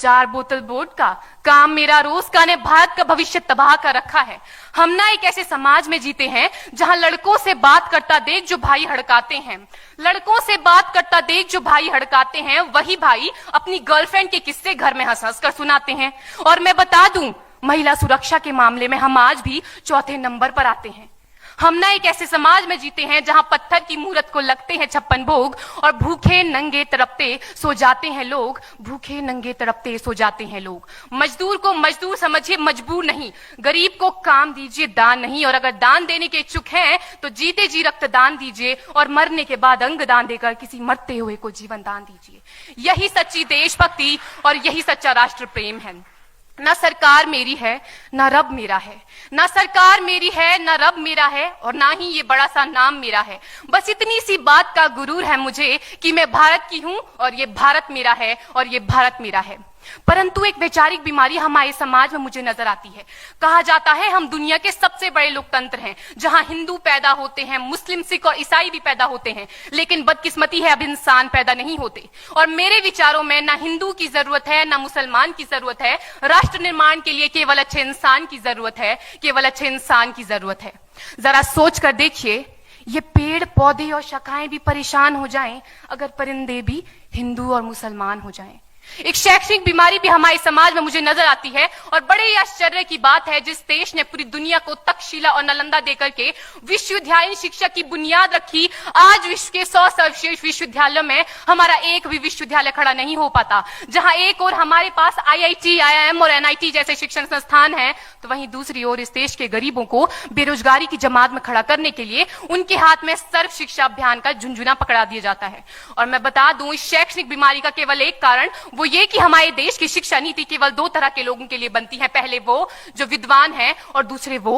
4 बोतल वोडका, काम मेरा रोज का ने भारत का भविष्य तबाह कर रखा है। हम ना एक ऐसे समाज में जीते हैं जहां लड़कों से बात करता देख जो भाई हड़काते हैं, लड़कों से बात करता देख जो भाई हड़काते हैं, वही भाई अपनी गर्लफ्रेंड के किस्से घर में हंस हंस कर सुनाते हैं। और मैं बता दूं, महिला सुरक्षा के मामले में हम आज भी चौथे नंबर पर आते हैं। हम ना एक ऐसे समाज में जीते हैं जहां पत्थर की मूरत को लगते हैं 56 भोग और भूखे नंगे तड़पते सो जाते हैं लोग, भूखे नंगे तड़पते सो जाते हैं लोग। मजदूर को मजदूर समझिए, मजबूर नहीं। गरीब को काम दीजिए, दान नहीं। और अगर दान देने के इच्छुक हैं तो जीते जी रक्तदान दीजिए और मरने के बाद अंग दान देकर किसी मरते हुए को जीवन दान दीजिए। यही सच्ची देशभक्ति और यही सच्चा राष्ट्र प्रेम है। ना सरकार मेरी है, ना रब मेरा है। ना सरकार मेरी है, ना रब मेरा है, और ना ही ये बड़ा सा नाम मेरा है। बस इतनी सी बात का गुरूर है मुझे कि मैं भारत की हूं और ये भारत मेरा है और ये भारत मेरा है। परंतु एक वैचारिक बीमारी हमारे समाज में मुझे नजर आती है। कहा जाता है हम दुनिया के सबसे बड़े लोकतंत्र हैं, जहां हिंदू पैदा होते हैं, मुस्लिम, सिख और ईसाई भी पैदा होते हैं, लेकिन बदकिस्मती है अब इंसान पैदा नहीं होते। और मेरे विचारों में ना हिंदू की जरूरत है, ना मुसलमान की जरूरत है। राष्ट्र निर्माण के लिए केवल अच्छे इंसान की जरूरत है, केवल अच्छे इंसान की जरूरत है। जरा सोच कर देखिए, ये पेड़ पौधे और शाखाएं भी परेशान हो जाएं अगर परिंदे भी हिंदू और मुसलमान हो जाएं। एक शैक्षणिक बीमारी भी हमारे समाज में मुझे नजर आती है। और बड़े ही आश्चर्य की बात है, जिस देश ने पूरी दुनिया को तक्षशिला और नालंदा देकर के विश्वविद्यालय शिक्षा की बुनियाद रखी, आज विश्व के 100 सर्वश्रेष्ठ विश्वविद्यालयों में हमारा एक भी विश्वविद्यालय खड़ा नहीं हो पाता। जहां एक और हमारे पास IIT, IIM और NIT जैसे शिक्षण संस्थान हैं, तो वहीं दूसरी ओर इस देश के गरीबों को बेरोजगारी की जमात में खड़ा करने के लिए उनके हाथ में सर्व शिक्षा अभियान का झुंझुना पकड़ा दिया जाता है। और मैं बता दूं, इस शैक्षणिक बीमारी का केवल एक कारण वो ये कि हमारे देश की शिक्षा नीति केवल 2 तरह के लोगों के लिए बनती है। पहले वो जो विद्वान हैं और दूसरे वो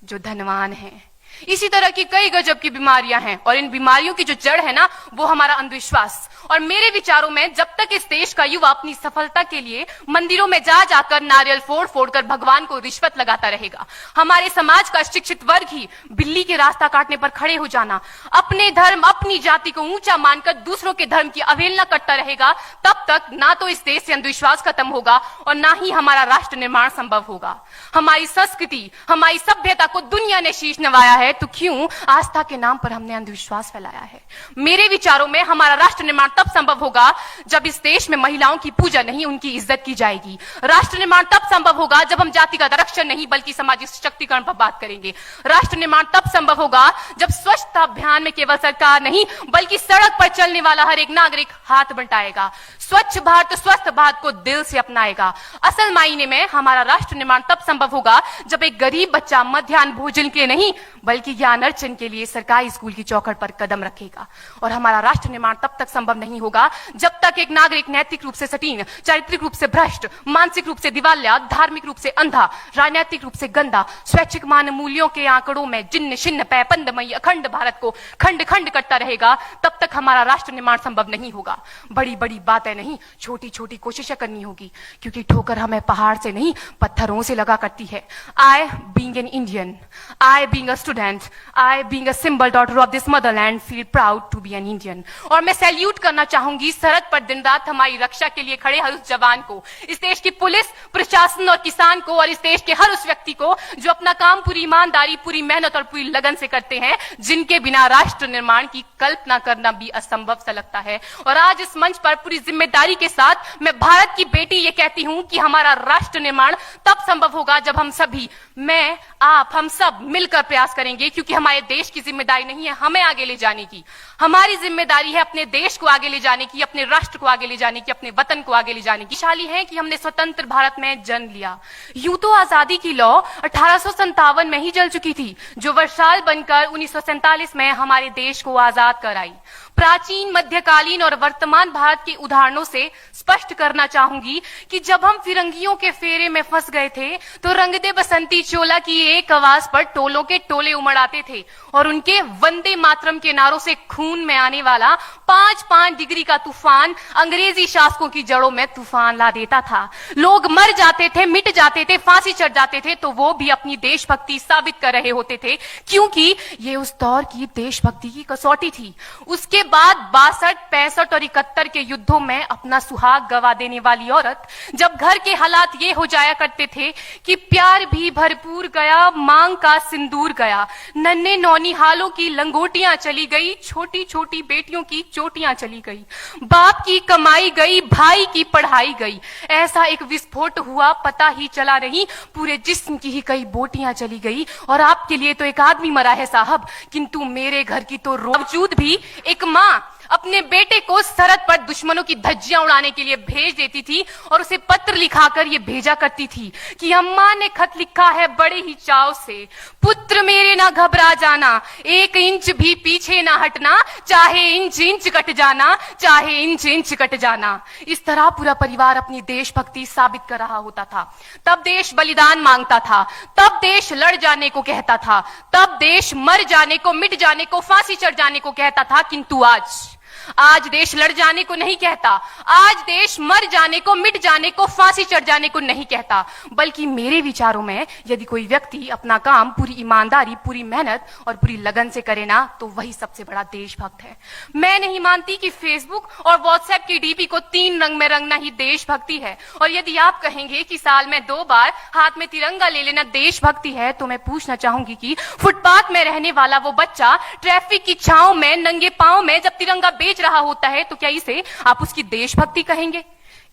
जो धनवान हैं। इसी तरह की कई गजब की बीमारियां हैं और इन बीमारियों की जो जड़ है ना, वो हमारा अंधविश्वास। और मेरे विचारों में जब तक इस देश का युवा अपनी सफलता के लिए मंदिरों में जा जाकर नारियल फोड़ फोड़ कर भगवान को रिश्वत लगाता रहेगा, हमारे समाज का शिक्षित वर्ग ही बिल्ली के रास्ता काटने पर खड़े हो जाना, अपने धर्म अपनी जाति को ऊंचा मानकर दूसरों के धर्म की अवहेलना करता रहेगा, तब तक ना तो इस देश से अंधविश्वास खत्म होगा और ना ही हमारा राष्ट्र निर्माण संभव होगा। हमारी संस्कृति, हमारी सभ्यता को दुनिया ने शीश नवाया है, तो क्यों आस्था के नाम पर हमने अंधविश्वास फैलाया है? मेरे विचारों में हमारा राष्ट्र निर्माण तब संभव होगा जब इस देश में महिलाओं की पूजा नहीं, उनकी इज्जत की जाएगी। राष्ट्र निर्माण तब संभव होगा जब हम जातिगत आरक्षण नहीं बल्कि सामाजिक सशक्तिकरण पर बात करेंगे। राष्ट्र निर्माण तब संभव होगा जब स्वच्छता अभियान में केवल सरकार नहीं बल्कि सड़क पर चलने वाला हर एक नागरिक हाथ बंटाएगा, स्वच्छ भारत स्वस्थ भारत को दिल से अपनाएगा। असल मायने में हमारा राष्ट्र निर्माण तब संभव होगा जब एक गरीब बच्चा मध्याह्न भोजन के लिए नहीं बल्कि ज्ञान अर्जन के लिए सरकारी स्कूल की चौखट पर कदम रखेगा। और हमारा राष्ट्र निर्माण तब तक संभव नहीं होगा जब तक एक नागरिक नैतिक रूप से सटीन, चारित्रिक रूप से भ्रष्ट, मानसिक रूप से दिवालिया, धार्मिक रूप से अंधा, राजनीतिक रूप से गंदा, स्वैच्छिक मान मूल्यों के आंकड़ों में जिन्न शिन्न पैपंदमयी अखंड भारत को खंड खंड करता रहेगा, तब तक हमारा राष्ट्र निर्माण संभव नहीं होगा। बड़ी बड़ी बातें नहीं, छोटी छोटी कोशिशें करनी होगी, क्योंकि ठोकर हमें पहाड़ से नहीं पत्थरों से लगा करती है। I being an Indian, I being a student, I being a symbol daughter of this motherland feel proud to be an Indian। और मैं सैल्यूट करना चाहूंगी सरहद पर दिन रात हमारी रक्षा के लिए खड़े हर उस जवान को, इस देश की पुलिस, प्रशासन और किसान को, और इस देश के हर उस व्यक्ति को जो अपना काम पूरी ईमानदारी, पूरी मेहनत और पूरी लगन से करते हैं, जिनके बिना राष्ट्र निर्माण की कल्पना करना भी असंभव सा लगता है। और आज इस मंच पर पूरी जिम्मेदारी के साथ मैं भारत की बेटी ये कहती हूं कि हमारा राष्ट्र निर्माण तब संभव होगा जब हम सभी, मैं, आप, हम सब मिलकर प्रयास करेंगे, क्योंकि हमारे देश की जिम्मेदारी नहीं है हमें आगे ले जाने की, हमारी जिम्मेदारी है अपने देश को आगे ले जाने की, अपने राष्ट्र को आगे ले जाने की, अपने वतन को आगे ले जाने की। शाली है कि हमने स्वतंत्र भारत में जन्म लिया। यूं तो आजादी की लौ 1857 में ही जल चुकी थी, जो वर्षाल बनकर 1947 में हमारे देश को आजाद कराई। प्राचीन, मध्यकालीन और वर्तमान भारत के उदाहरणों से स्पष्ट करना चाहूंगी कि जब हम फिरंगियों के फेरे में फंस गए थे तो रंग दे बसंती चोला की एक आवाज पर टोलों के टोले उमड़ आते थे और उनके वंदे मातरम के नारों से खून में आने वाला 5-5 डिग्री का तूफान अंग्रेजी शासकों की जड़ों में तूफान ला देता था। लोग मर जाते थे, मिट जाते थे, फांसी चढ़ जाते थे, तो वो भी अपनी देशभक्ति साबित कर रहे होते थे, क्योंकि ये उस दौर की देशभक्ति की कसौटी थी। उसके बाद 62, 65 और 71 के युद्धों में अपना सुहाग गवा देने वाली औरत, जब घर के हालात ये हो जाया करते थे कि प्यार भी भरपूर गया, मांग का सिंदूर गया, नन्हे नौनिहालों की लंगोटियां चली गई, छोटी छोटी बेटियों की चोटियां चली गई, बाप की कमाई गई, भाई की पढ़ाई गई, ऐसा एक विस्फोट हुआ पता ही चला नहीं, पूरे जिस्म की ही कई बोटियां चली गई। और आपके लिए तो एक आदमी मरा है साहब, किंतु मेरे घर की तो बावजूद भी एक मां अपने बेटे को सरहद पर दुश्मनों की धज्जियां उड़ाने के लिए भेज देती थी और उसे पत्र लिखाकर ये भेजा करती थी कि अम्मा ने खत लिखा है बड़े ही चाव से, पुत्र मेरे ना घबरा जाना, 1 इंच भी पीछे ना हटना, चाहे इंच इंच कट जाना, चाहे इंच इंच कट जाना। इस तरह पूरा परिवार अपनी देशभक्ति साबित कर रहा होता था। तब देश बलिदान मांगता था, तब देश लड़ जाने को कहता था, तब देश मर जाने को, मिट जाने को, फांसी चढ़ जाने को कहता था। किंतु आज देश लड़ जाने को नहीं कहता, आज देश मर जाने को, मिट जाने को, फांसी चढ़ जाने को नहीं कहता, बल्कि मेरे विचारों में यदि कोई व्यक्ति अपना काम पूरी ईमानदारी, पूरी मेहनत और पूरी लगन से करे ना, तो वही सबसे बड़ा देशभक्त है। मैं नहीं मानती कि फेसबुक और व्हाट्सएप की डीपी को 3 रंग में रंगना ही देशभक्ति है। और यदि आप कहेंगे कि साल में 2 बार हाथ में तिरंगा ले लेना देशभक्ति है, तो मैं पूछना चाहूंगी कि फुटपाथ में रहने वाला वो बच्चा ट्रैफिक की छांव में नंगे पांव में जब तिरंगा बेच रहा होता है, तो क्या इसे आप उसकी देशभक्ति कहेंगे?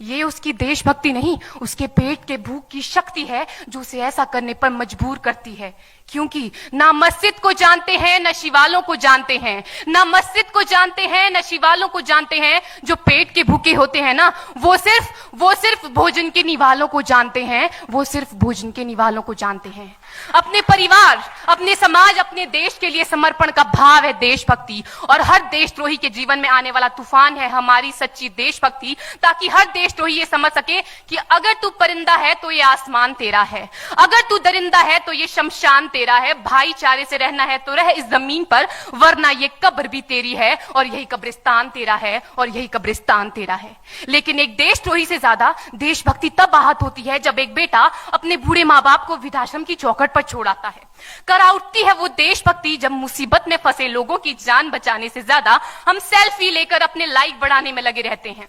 ये उसकी देशभक्ति नहीं, उसके पेट के भूख की शक्ति है जो उसे ऐसा करने पर मजबूर करती है। क्योंकि ना मस्जिद को जानते हैं, न शिवालों को जानते हैं, ना मस्जिद को जानते हैं, न शिवालों को जानते हैं। जो पेट के भूखे होते हैं ना, वो सिर्फ भोजन के निवालों को जानते हैं, वो सिर्फ भोजन के निवालों को जानते हैं। अपने परिवार, अपने समाज, अपने देश के लिए समर्पण का भाव है देशभक्ति। और हर देशद्रोही के जीवन में आने वाला तूफान है हमारी सच्ची देशभक्ति, ताकि हर देशद्रोही ये समझ सके कि अगर तू परिंदा है तो ये आसमान तेरा है, अगर तू दरिंदा है तो ये शमशान तेरा है, भाईचारे से रहना है तो रह इस जमीन पर, वरना ये कब्र भी तेरी है और यही कब्रिस्तान तेरा है और यही कब्रिस्तान तेरा है। लेकिन एक देशद्रोही से ज्यादा देशभक्ति तब आहत होती है जब एक बेटा अपने बूढ़े माँ बाप को वृद्धाश्रम की चौखट पर छोड़ आता है। करा उठती है वो देशभक्ति जब मुसीबत में फंसे लोगों की जान बचाने से ज्यादा हम सेल्फी लेकर अपने लाइक बढ़ाने में लगे रहते हैं।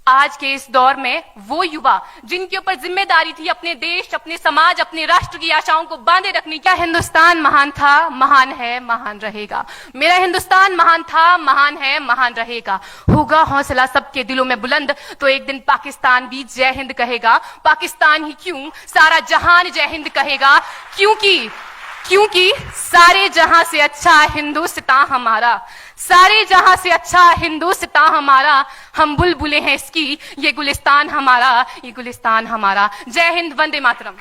आज के इस दौर में वो युवा जिनके ऊपर जिम्मेदारी थी अपने देश, अपने समाज, अपने राष्ट्र की आशाओं को बांधे रखने, क्या हिंदुस्तान महान था, महान है, महान रहेगा। मेरा हिंदुस्तान महान था, महान है, महान रहेगा। होगा हौसला सबके दिलों में बुलंद तो एक दिन पाकिस्तान भी जय हिंद कहेगा। पाकिस्तान ही क्यों, सारा जहान जय हिंद कहेगा। क्योंकि सारे जहां से अच्छा हिंदुस्तान हमारा, सारे जहां से अच्छा हिंदुस्तान हमारा। हम बुलबुलें हैं इसकी, ये गुलिस्तान हमारा, ये गुलिस्तान हमारा। जय हिंद, वंदे मातरम।